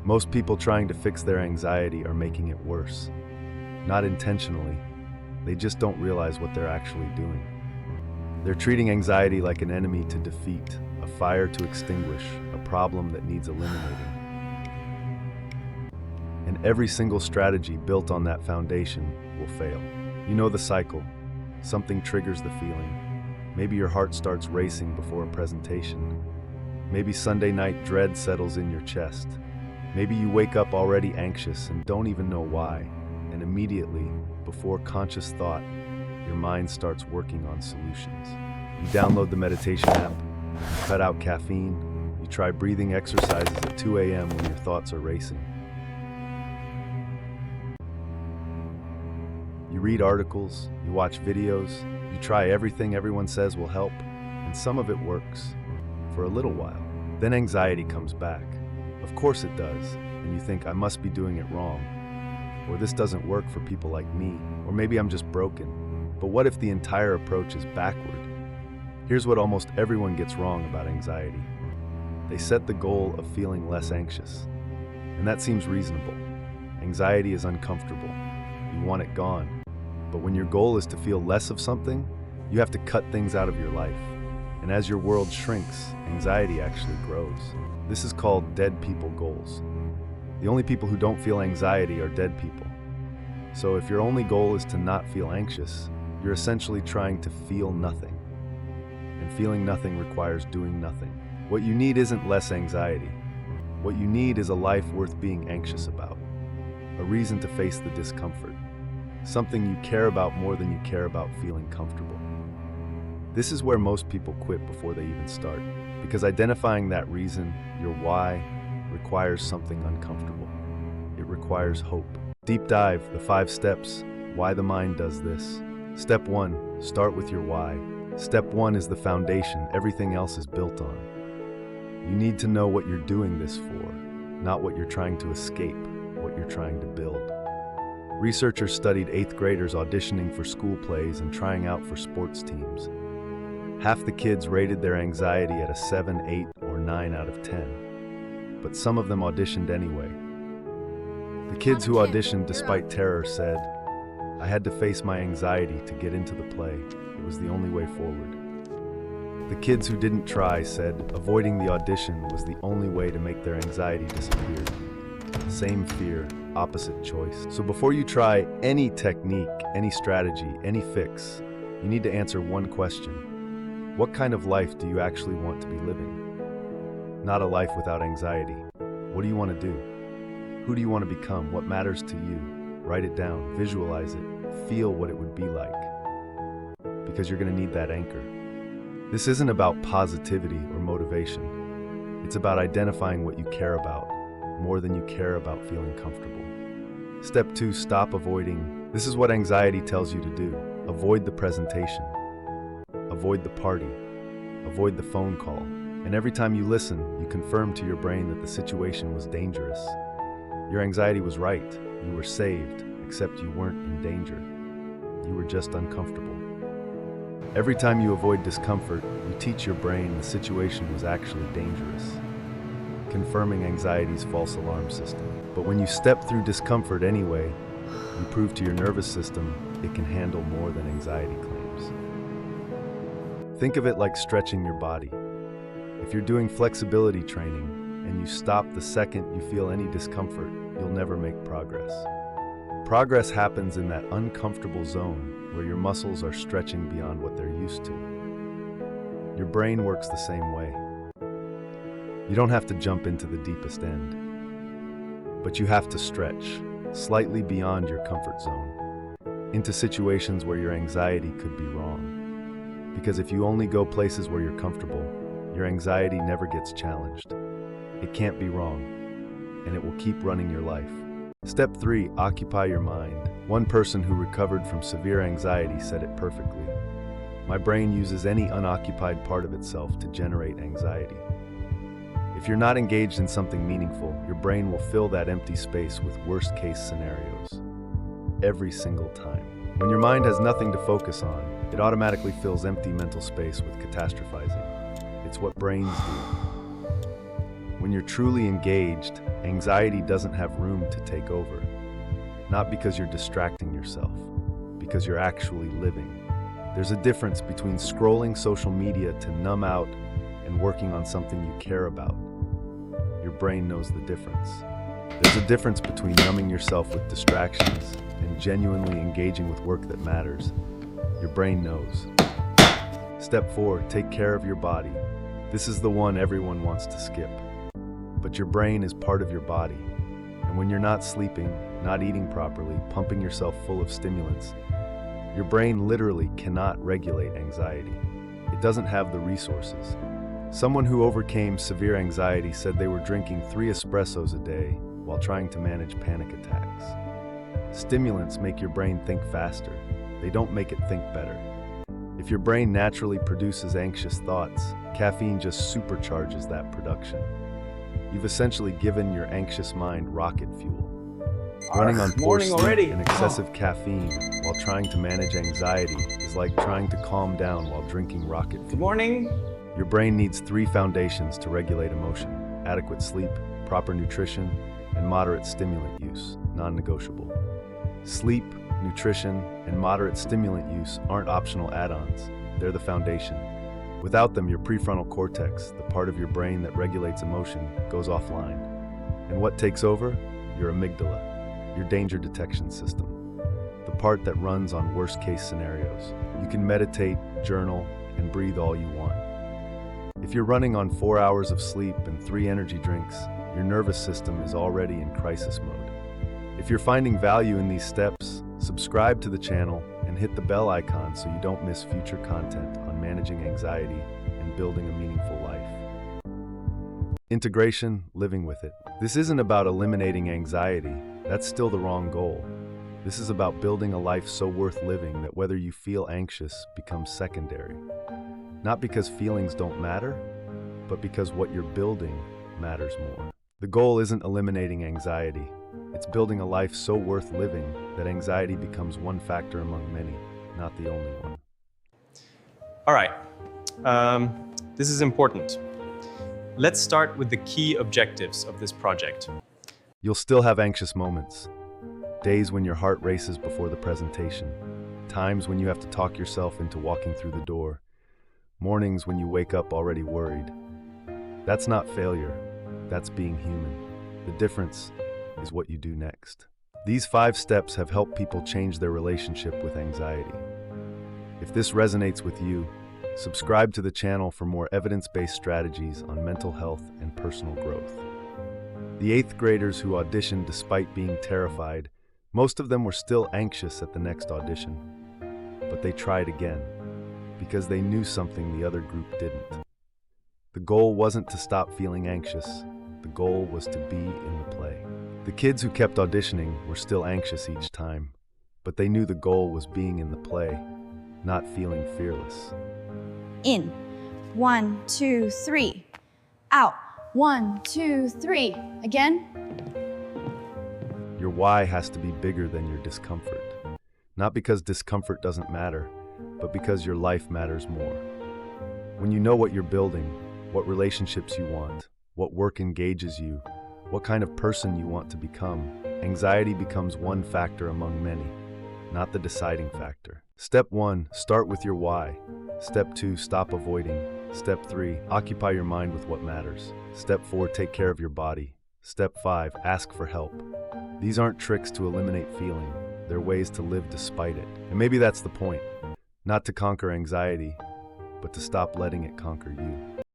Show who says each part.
Speaker 1: Most people trying to fix their anxiety are making it worse. Not intentionally, they just don't realize what they're actually doing. They're treating anxiety like an enemy to defeat, a fire to extinguish, a problem that needs eliminating. And every single strategy built on that foundation will fail. You know the cycle. Something triggers the feeling. Maybe your heart starts racing before a presentation. Maybe Sunday night dread settles in your chest. Maybe you wake up already anxious and don't even know why. And immediately, before conscious thought, your mind starts working on solutions. You download the meditation app, you cut out caffeine, you try breathing exercises at 2 a.m. when your thoughts are racing. You read articles, you watch videos, you try everything everyone says will help, and some of it works for a little while. Then anxiety comes back. Of course it does, and you think, I must be doing it wrong, or this doesn't work for people like me, or maybe I'm just broken. But what if the entire approach is backward? Here's what almost everyone gets wrong about anxiety. They set the goal of feeling less anxious, and that seems reasonable. Anxiety is uncomfortable. You want it gone. But when your goal is to feel less of something, you have to cut things out of your life. And as your world shrinks, anxiety actually grows. This is called dead people goals. The only people who don't feel anxiety are dead people. So if your only goal is to not feel anxious, you're essentially trying to feel nothing. And feeling nothing requires doing nothing. What you need isn't less anxiety. What you need is a life worth being anxious about. A reason to face the discomfort. Something you care about more than you care about feeling comfortable. This is where most people quit before they even start, because identifying that reason, your why, requires something uncomfortable. It requires hope. Deep dive, the 5 steps, why the mind does this. Step 1, start with your why. Step 1 is the foundation everything else is built on. You need to know what you're doing this for, not what you're trying to escape, what you're trying to build. Researchers studied 8th graders auditioning for school plays and trying out for sports teams. Half the kids rated their anxiety at a 7, 8, or 9 out of 10. But some of them auditioned anyway. The kids who auditioned despite terror said, I had to face my anxiety to get into the play. It was the only way forward. The kids who didn't try said avoiding the audition was the only way to make their anxiety disappear. Same fear, opposite choice. So before you try any technique, any strategy, any fix, you need to answer one question. What kind of life do you actually want to be living? Not a life without anxiety. What do you want to do? Who do you want to become? What matters to you? Write it down, visualize it, feel what it would be like. Because you're going to need that anchor. This isn't about positivity or motivation. It's about identifying what you care about, more than you care about feeling comfortable. Step 2, stop avoiding. This is what anxiety tells you to do. Avoid the presentation. Avoid the party. Avoid the phone call. And every time you listen, you confirm to your brain that the situation was dangerous. Your anxiety was right. You were saved, except you weren't in danger. You were just uncomfortable. Every time you avoid discomfort, you teach your brain the situation was actually dangerous, confirming anxiety's false alarm system. But when you step through discomfort anyway, you prove to your nervous system it can handle more than anxiety claims. Think of it like stretching your body. If you're doing flexibility training and you stop the second you feel any discomfort, you'll never make progress. Progress happens in that uncomfortable zone where your muscles are stretching beyond what they're used to. Your brain works the same way. You don't have to jump into the deepest end, but you have to stretch slightly beyond your comfort zone, into situations where your anxiety could be wrong. Because if you only go places where you're comfortable, your anxiety never gets challenged. It can't be wrong, and it will keep running your life. Step 3, occupy your mind. One person who recovered from severe anxiety said it perfectly. My brain uses any unoccupied part of itself to generate anxiety. If you're not engaged in something meaningful, your brain will fill that empty space with worst-case scenarios. Every single time. When your mind has nothing to focus on, it automatically fills empty mental space with catastrophizing. It's what brains do. When you're truly engaged, Anxiety doesn't have room to take over. Not because you're distracting yourself, because you're actually living. There's a difference between scrolling social media to numb out and working on something you care about. Your brain knows the difference. There's a difference between numbing yourself with distractions and genuinely engaging with work that matters. Your brain knows. Step 4, take care of your body. This is the one everyone wants to skip. But your brain is part of your body. And when you're not sleeping, not eating properly, pumping yourself full of stimulants, your brain literally cannot regulate anxiety. It doesn't have the resources. Someone who overcame severe anxiety said they were drinking 3 espressos a day while trying to manage panic attacks. Stimulants make your brain think faster. They don't make it think better. If your brain naturally produces anxious thoughts, caffeine just supercharges that production. You've essentially given your anxious mind rocket fuel. Running on poor sleep and excessive caffeine while trying to manage anxiety is like trying to calm down while drinking rocket fuel.
Speaker 2: Good morning.
Speaker 1: Your brain needs 3 foundations to regulate emotion: adequate sleep, proper nutrition, and moderate stimulant use, non-negotiable. Sleep, nutrition, and moderate stimulant use aren't optional add-ons. They're the foundation. Without them, your prefrontal cortex, the part of your brain that regulates emotion, goes offline. And what takes over? Your amygdala, your danger detection system, the part that runs on worst-case scenarios. You can meditate, journal, and breathe all you want. If you're running on 4 hours of sleep and 3 energy drinks, your nervous system is already in crisis mode. If you're finding value in these steps, subscribe to the channel and hit the bell icon so you don't miss future content on managing anxiety and building a meaningful life. Integration, living with it. This isn't about eliminating anxiety. That's still the wrong goal. This is about building a life so worth living that whether you feel anxious becomes secondary. Not because feelings don't matter, but because what you're building matters more. The goal isn't eliminating anxiety. It's building a life so worth living that anxiety becomes one factor among many, not the only one.
Speaker 2: All right, this is important. Let's start with the key objectives of this project.
Speaker 1: You'll still have anxious moments. Days when your heart races before the presentation. Times when you have to talk yourself into walking through the door. Mornings when you wake up already worried. That's not failure. That's being human. The difference is what you do next. These 5 steps have helped people change their relationship with anxiety. If this resonates with you, subscribe to the channel for more evidence-based strategies on mental health and personal growth. The 8th graders who auditioned despite being terrified, most of them were still anxious at the next audition. But they tried again, because they knew something the other group didn't. The goal wasn't to stop feeling anxious. The goal was to be in the play. The kids who kept auditioning were still anxious each time, but they knew the goal was being in the play, not feeling fearless.
Speaker 3: In. 1, 2, 3. Out. 1, 2, 3. Again.
Speaker 1: Your why has to be bigger than your discomfort. Not because discomfort doesn't matter, but because your life matters more. When you know what you're building, what relationships you want, what work engages you, what kind of person you want to become, anxiety becomes one factor among many, not the deciding factor. Step 1, start with your why. Step 2, stop avoiding. Step 3, occupy your mind with what matters. Step 4, take care of your body. Step 5, ask for help. These aren't tricks to eliminate feeling. They're ways to live despite it. And maybe that's the point. Not to conquer anxiety, but to stop letting it conquer you.